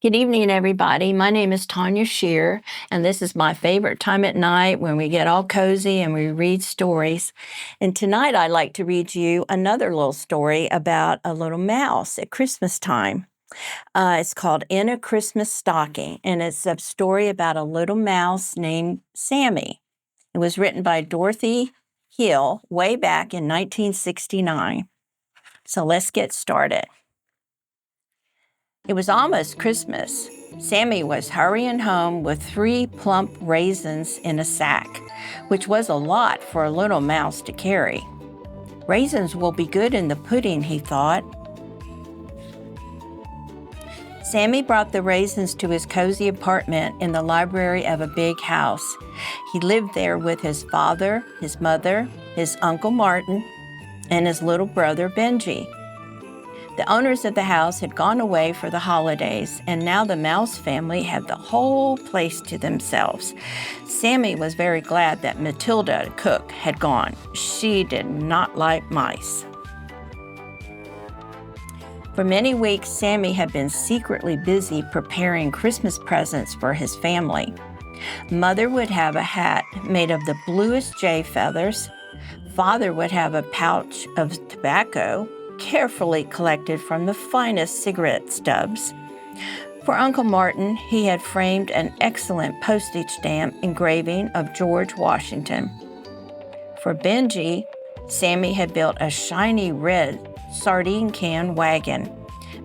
Good evening, everybody. My name is Tanya Shearer, and this is my favorite time at night when we get all cozy and we read stories. And tonight I'd like to read you another little story about a little mouse at Christmas time. It's called In a Christmas Stocking, and it's a story about a little mouse named Sammy. It was written by Dorothy Hill way back in 1969. So let's get started. It was almost Christmas. Sammy was hurrying home with 3 plump raisins in a sack, which was a lot for a little mouse to carry. Raisins will be good in the pudding, he thought. Sammy brought the raisins to his cozy apartment in the library of a big house. He lived there with his father, his mother, his Uncle Martin, and his little brother Benji. The owners of the house had gone away for the holidays, and now the mouse family had the whole place to themselves. Sammy was very glad that Matilda, cook, had gone. She did not like mice. For many weeks, Sammy had been secretly busy preparing Christmas presents for his family. Mother would have a hat made of the bluest jay feathers. Father would have a pouch of tobacco, carefully collected from the finest cigarette stubs. For Uncle Martin, he had framed an excellent postage stamp engraving of George Washington. For Benji, Sammy had built a shiny red sardine can wagon.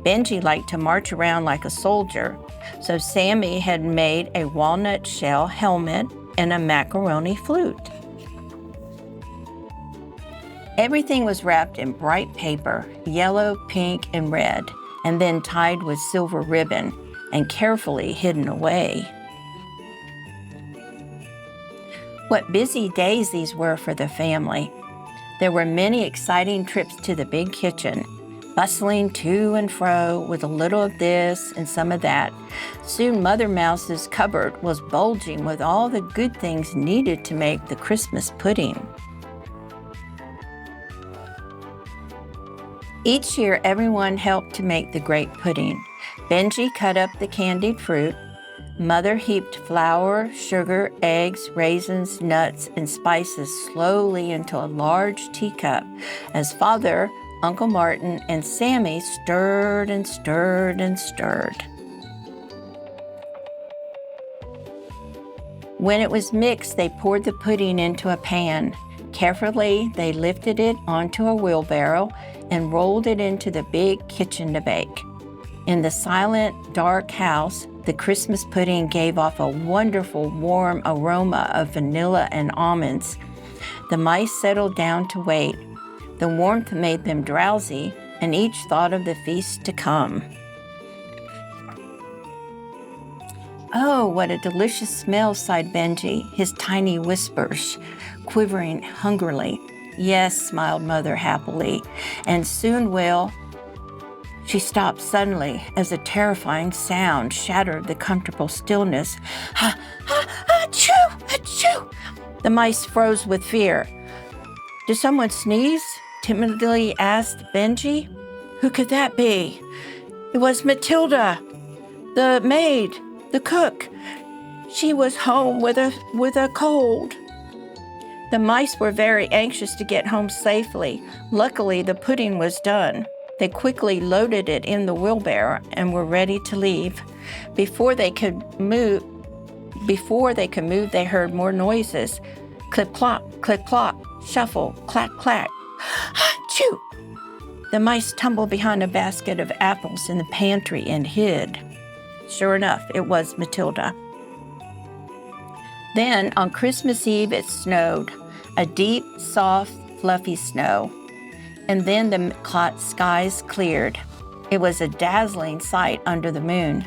Benji liked to march around like a soldier, so Sammy had made a walnut shell helmet and a macaroni flute. Everything was wrapped in bright paper, yellow, pink, and red, and then tied with silver ribbon and carefully hidden away. What busy days these were for the family. There were many exciting trips to the big kitchen, bustling to and fro with a little of this and some of that. Soon Mother Mouse's cupboard was bulging with all the good things needed to make the Christmas pudding. Each year, everyone helped to make the great pudding. Benji cut up the candied fruit. Mother heaped flour, sugar, eggs, raisins, nuts, and spices slowly into a large teacup as Father, Uncle Martin, and Sammy stirred and stirred and stirred. When it was mixed, they poured the pudding into a pan. Carefully, they lifted it onto a wheelbarrow and rolled it into the big kitchen to bake. In the silent, dark house, the Christmas pudding gave off a wonderful, warm aroma of vanilla and almonds. The mice settled down to wait. The warmth made them drowsy, and each thought of the feast to come. "Oh, what a delicious smell," sighed Benji, his tiny whispers quivering hungrily. "Yes," smiled Mother happily, "and soon will—" She stopped suddenly as a terrifying sound shattered the comfortable stillness. "Ha, ha, achoo, achoo!" The mice froze with fear. "Did someone sneeze?" timidly asked Benji. "Who could that be?" "It was Matilda, the maid, the cook. She was home with a cold." The mice were very anxious to get home safely. Luckily, the pudding was done. They quickly loaded it in the wheelbarrow and were ready to leave. Before they could move, they heard more noises. Clip-clop, clip-clop, shuffle, clack-clack. Achoo! The mice tumbled behind a basket of apples in the pantry and hid. Sure enough, it was Matilda. Then, on Christmas Eve, it snowed, a deep, soft, fluffy snow. And then the skies cleared. It was a dazzling sight under the moon.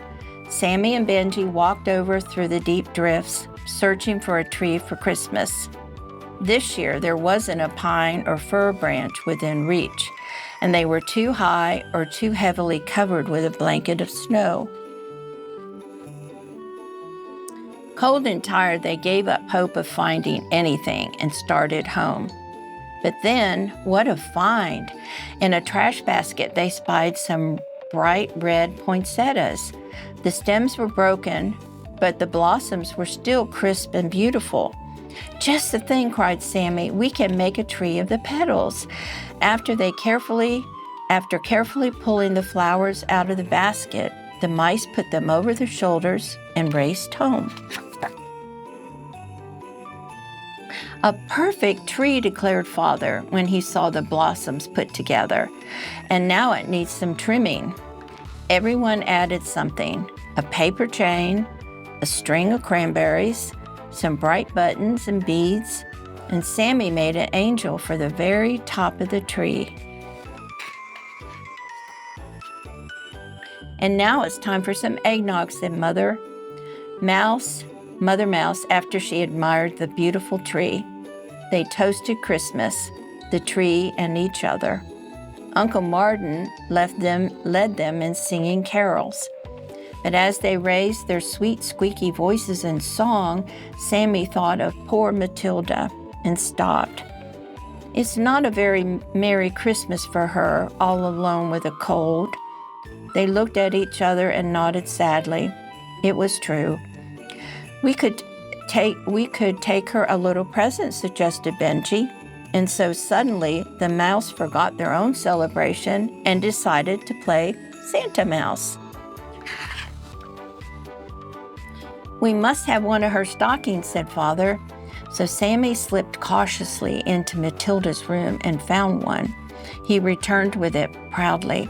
Sammy and Benji walked over through the deep drifts, searching for a tree for Christmas. This year, there wasn't a pine or fir branch within reach, and they were too high or too heavily covered with a blanket of snow. Cold and tired, they gave up hope of finding anything and started home. But then, what a find! In a trash basket, they spied some bright red poinsettias. The stems were broken, but the blossoms were still crisp and beautiful. "Just the thing," cried Sammy. "We can make a tree of the petals." After carefully pulling the flowers out of the basket, the mice put them over their shoulders and raced home. "A perfect tree," declared Father when he saw the blossoms put together. "And now it needs some trimming." Everyone added something: a paper chain, a string of cranberries, some bright buttons and beads, and Sammy made an angel for the very top of the tree. "And now it's time for some eggnog," said Mother Mouse, after she admired the beautiful tree. They toasted Christmas, the tree, and each other. Uncle Martin led them in singing carols. But as they raised their sweet, squeaky voices in song, Sammy thought of poor Matilda and stopped. It's not a very merry Christmas for her, all alone with a cold. They looked at each other and nodded sadly. It was true. We could take her a little present," suggested Benji. And so suddenly the mouse forgot their own celebration and decided to play Santa Mouse. "We must have one of her stockings," said Father. So Sammy slipped cautiously into Matilda's room and found one. He returned with it proudly.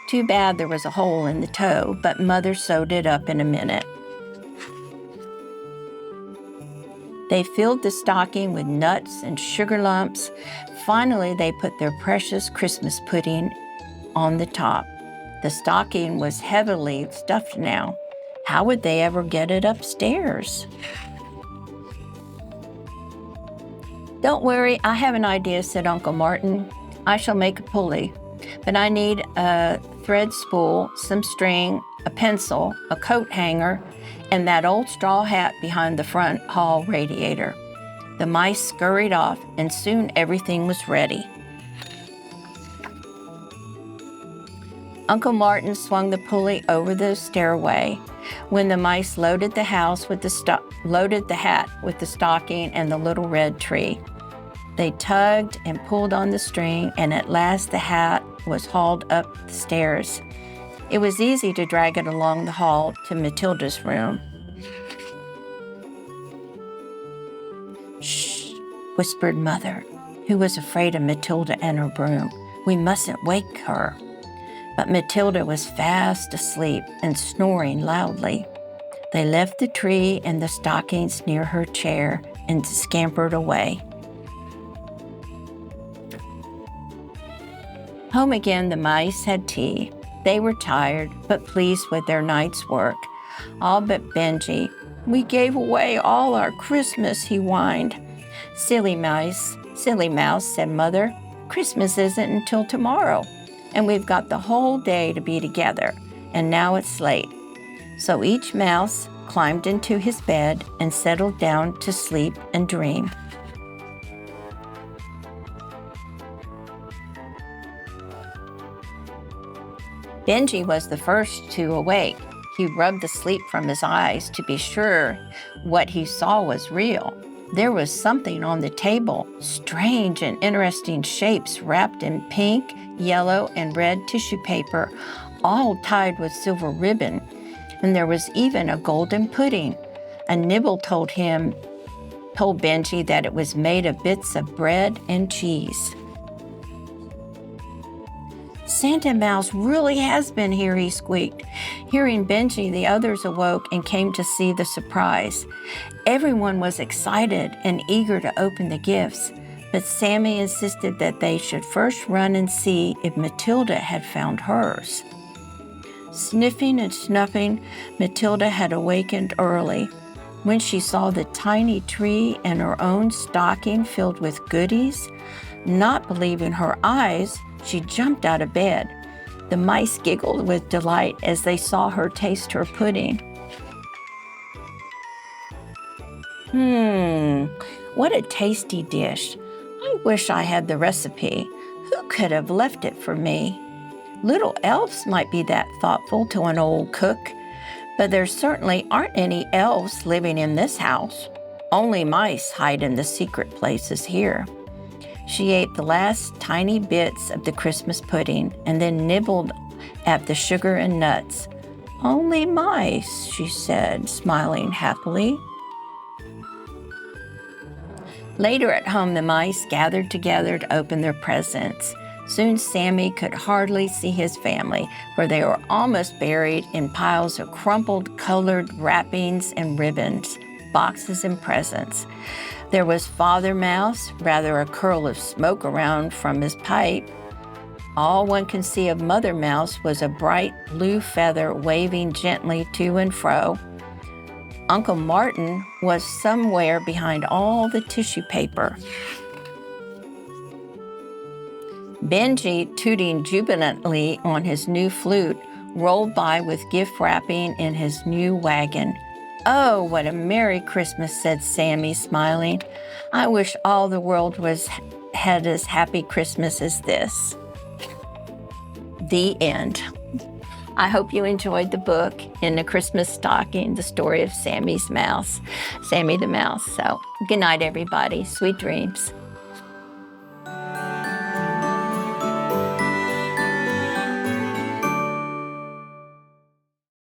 Too bad there was a hole in the toe, but Mother sewed it up in a minute. They filled the stocking with nuts and sugar lumps. Finally, they put their precious Christmas pudding on the top. The stocking was heavily stuffed now. How would they ever get it upstairs? "Don't worry, I have an idea," said Uncle Martin. "I shall make a pulley, but I need a thread spool, some string, a pencil, a coat hanger, and that old straw hat behind the front hall radiator." The mice scurried off, and soon everything was ready. Uncle Martin swung the pulley over the stairway. When the mice loaded the hat with the stocking and the little red tree, they tugged and pulled on the string, and at last the hat was hauled up the stairs. It was easy to drag it along the hall to Matilda's room. "Shh," whispered Mother, who was afraid of Matilda and her broom. "We mustn't wake her." But Matilda was fast asleep and snoring loudly. They left the tree and the stockings near her chair and scampered away. Home again, the mice had tea. They were tired, but pleased with their night's work. All but Benji. "We gave away all our Christmas," he whined. Silly mouse," said Mother. "Christmas isn't until tomorrow, and we've got the whole day to be together, and now it's late." So each mouse climbed into his bed and settled down to sleep and dream. Benji was the first to awake. He rubbed the sleep from his eyes to be sure what he saw was real. There was something on the table, strange and interesting shapes wrapped in pink, yellow, and red tissue paper, all tied with silver ribbon. And there was even a golden pudding. A nibble told Benji that it was made of bits of bread and cheese. "Santa Mouse really has been here," he squeaked. Hearing Benji, the others awoke and came to see the surprise. Everyone was excited and eager to open the gifts, but Sammy insisted that they should first run and see if Matilda had found hers. Sniffing and snuffing, Matilda had awakened early. When she saw the tiny tree and her own stocking filled with goodies, not believing her eyes, she jumped out of bed. The mice giggled with delight as they saw her taste her pudding. What a tasty dish. I wish I had the recipe. Who could have left it for me?" Little elves might be that thoughtful to an old cook, but there certainly aren't any elves living in this house. Only mice hide in the secret places here. She ate the last tiny bits of the Christmas pudding and then nibbled at the sugar and nuts. Only mice, she said, smiling happily. Later at home, the mice gathered together to open their presents. Soon Sammy could hardly see his family, for they were almost buried in piles of crumpled, colored wrappings and ribbons, boxes and presents. There was Father Mouse, rather a curl of smoke around from his pipe. All one could see of Mother Mouse was a bright blue feather waving gently to and fro. Uncle Martin was somewhere behind all the tissue paper. Benji, tooting jubilantly on his new flute, rolled by with gift wrapping in his new wagon. "Oh, what a Merry Christmas," said Sammy, smiling. "I wish all the world had as happy Christmas as this." The end. I hope you enjoyed the book In the Christmas Stocking, the story of Sammy the Mouse. So, good night, everybody. Sweet dreams.